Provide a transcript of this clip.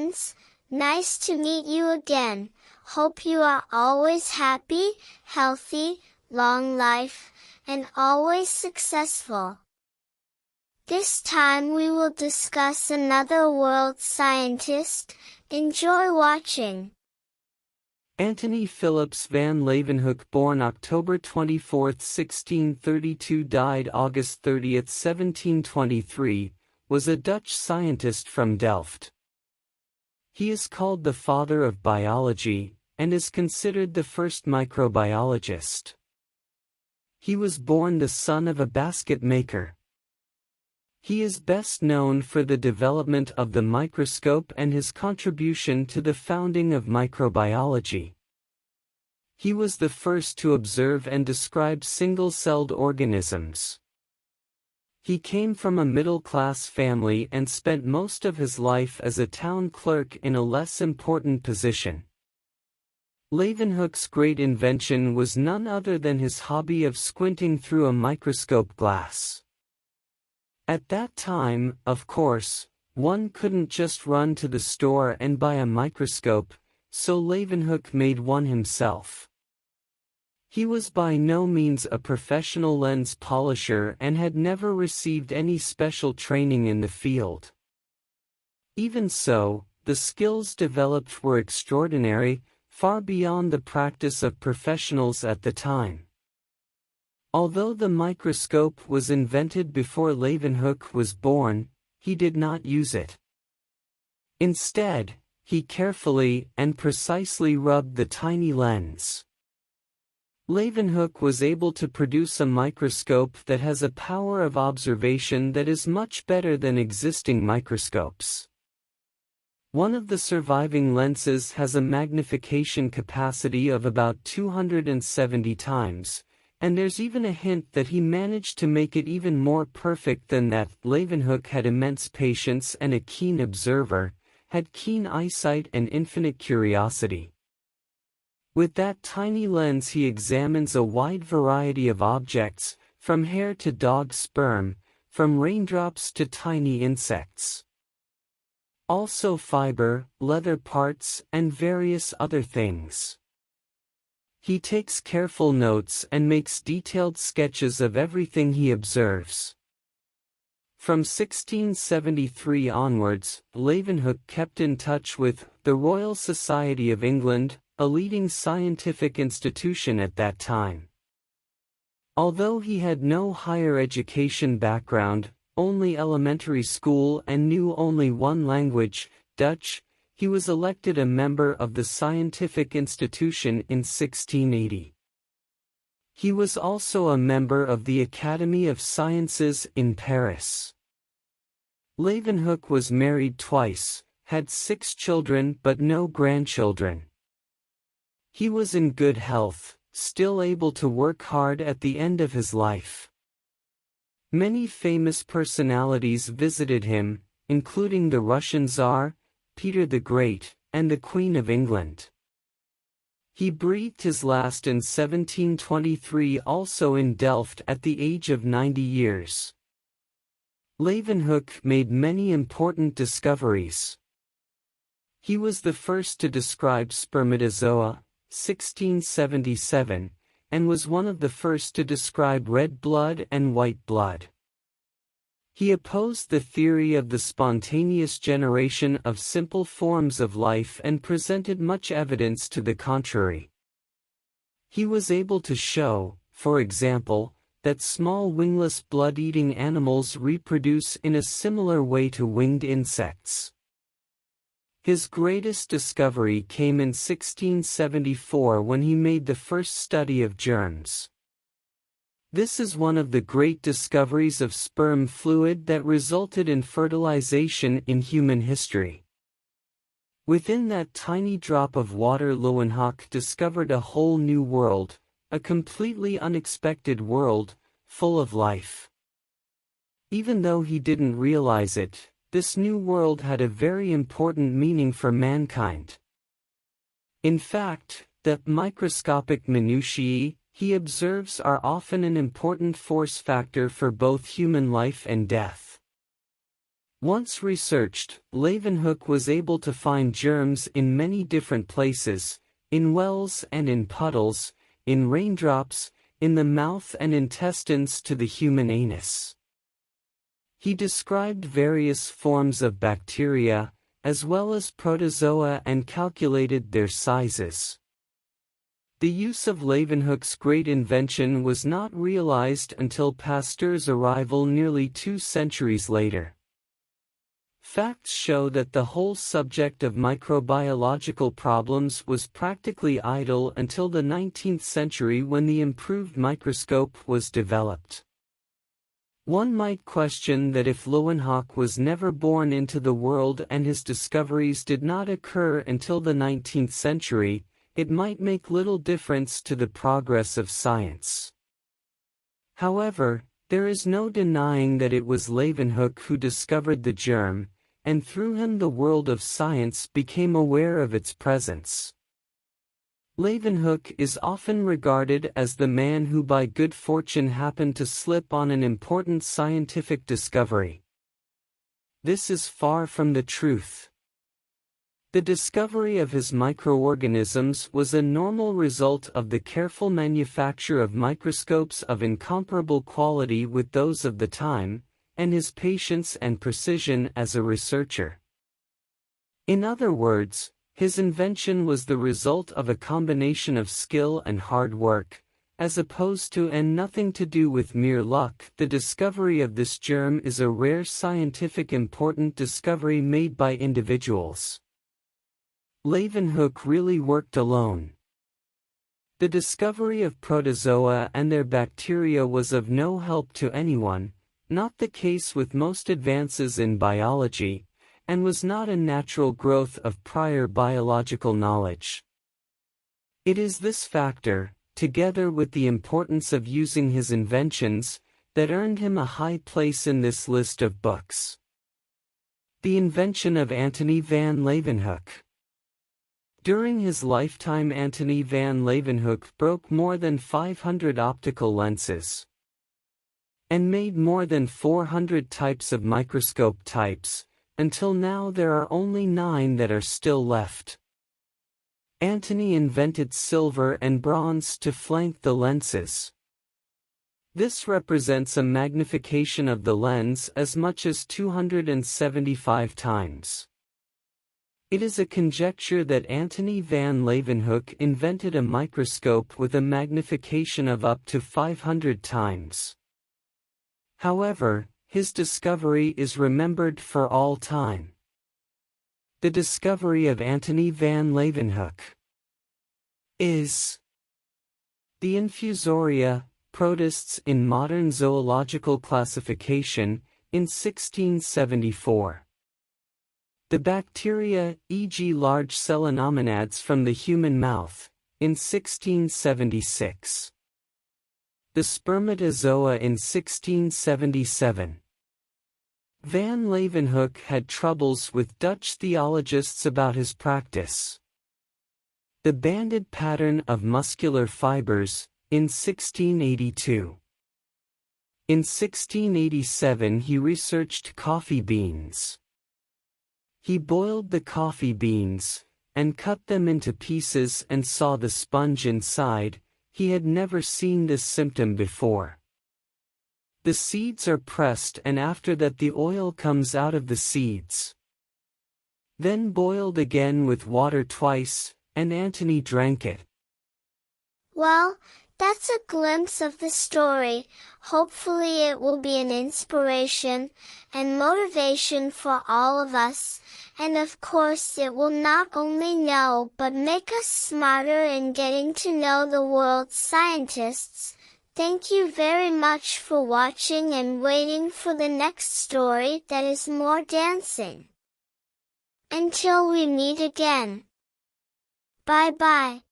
friends, nice to meet you again. Hope you are always happy, healthy, long life, and always successful. This time we will discuss another world scientist. Enjoy watching. Antony Philips van Leeuwenhoek, born October 24, 1632, died August 30, 1723, was a Dutch scientist from Delft. He is called the father of biology, and is considered the first microbiologist. He was born the son of a basket maker. He is best known for the development of the microscope and his contribution to the founding of microbiology. He was the first to observe and describe single-celled organisms. He came from a middle-class family and spent most of his life as a town clerk in a less important position. Leeuwenhoek's great invention was none other than his hobby of squinting through a microscope glass. At that time, of course, one couldn't just run to the store and buy a microscope, so Leeuwenhoek made one himself. He was by no means a professional lens polisher and had never received any special training in the field. Even so, the skills developed were extraordinary, far beyond the practice of professionals at the time. Although the microscope was invented before Leeuwenhoek was born, he did not use it. Instead, he carefully and precisely rubbed the tiny lens. Leeuwenhoek was able to produce a microscope that has a power of observation that is much better than existing microscopes. One of the surviving lenses has a magnification capacity of about 270 times, and there's even a hint that he managed to make it even more perfect than that. Leeuwenhoek had immense patience and a keen observer, had keen eyesight and infinite curiosity. With that tiny lens he examines a wide variety of objects, from hair to dog sperm, from raindrops to tiny insects. Also fiber, leather parts, and various other things. He takes careful notes and makes detailed sketches of everything he observes. From 1673 onwards, Leeuwenhoek kept in touch with the Royal Society of England, a leading scientific institution at that time. Although he had no higher education background, only elementary school, and knew only one language, Dutch, he was elected a member of the scientific institution in 1680. He was also a member of the Academy of Sciences in Paris. Leeuwenhoek was married twice, had 6 children but no grandchildren. He was in good health, still able to work hard at the end of his life. Many famous personalities visited him, including the Russian Tsar, Peter the Great, and the Queen of England. He breathed his last in 1723, also in Delft, at the age of 90 years. Leeuwenhoek made many important discoveries. He was the first to describe spermatozoa, 1677, and was one of the first to describe red blood and white blood. He opposed the theory of the spontaneous generation of simple forms of life and presented much evidence to the contrary. He was able to show, for example, that small wingless blood-eating animals reproduce in a similar way to winged insects. His greatest discovery came in 1674 when he made the first study of germs. This is one of the great discoveries of sperm fluid that resulted in fertilization in human history. Within that tiny drop of water, Leeuwenhoek discovered a whole new world, a completely unexpected world, full of life. Even though he didn't realize it, this new world had a very important meaning for mankind. In fact, the microscopic minutiae he observes are often an important force factor for both human life and death. Once researched, Leeuwenhoek was able to find germs in many different places, in wells and in puddles, in raindrops, in the mouth and intestines to the human anus. He described various forms of bacteria, as well as protozoa, and calculated their sizes. The use of Leeuwenhoek's great invention was not realized until Pasteur's arrival nearly 2 centuries later. Facts show that the whole subject of microbiological problems was practically idle until the 19th century, when the improved microscope was developed. One might question that if Leeuwenhoek was never born into the world and his discoveries did not occur until the 19th century, it might make little difference to the progress of science. However, there is no denying that it was Leeuwenhoek who discovered the germ, and through him the world of science became aware of its presence. Leeuwenhoek is often regarded as the man who by good fortune happened to slip on an important scientific discovery. This is far from the truth. The discovery of his microorganisms was a normal result of the careful manufacture of microscopes of incomparable quality with those of the time, and his patience and precision as a researcher. In other words, his invention was the result of a combination of skill and hard work, as opposed to and nothing to do with mere luck. The discovery of this germ is a rare scientific important discovery made by individuals. Leeuwenhoek really worked alone. The discovery of protozoa and their bacteria was of no help to anyone, not the case with most advances in biology, and was not a natural growth of prior biological knowledge. It is this factor, together with the importance of using his inventions, that earned him a high place in this list of books. The invention of Antony van Leeuwenhoek. During his lifetime, Antony van Leeuwenhoek broke more than 500 optical lenses and made more than 400 types of microscope types. Until now there are only 9 that are still left. Antony invented silver and bronze to flank the lenses. This represents a magnification of the lens as much as 275 times. It is a conjecture that Antony van Leeuwenhoek invented a microscope with a magnification of up to 500 times. However, his discovery is remembered for all time. The discovery of Antony van Leeuwenhoek is the infusoria, protists in modern zoological classification, in 1674. The bacteria, e.g. large selenomonads from the human mouth, in 1676. The spermatozoa in 1677. Van Leeuwenhoek had troubles with Dutch theologians about his practice. The banded pattern of muscular fibers, in 1682. In 1687 he researched coffee beans. He boiled the coffee beans, and cut them into pieces and saw the sponge inside. He had never seen this symptom before. The seeds are pressed and after that the oil comes out of the seeds. Then boiled again with water twice, and Antony drank it. Well, that's a glimpse of the story. Hopefully it will be an inspiration and motivation for all of us, and of course it will not only know but make us smarter in getting to know the world's scientists. Thank you very much for watching and waiting for the next story that is more dancing. Until we meet again. Bye bye.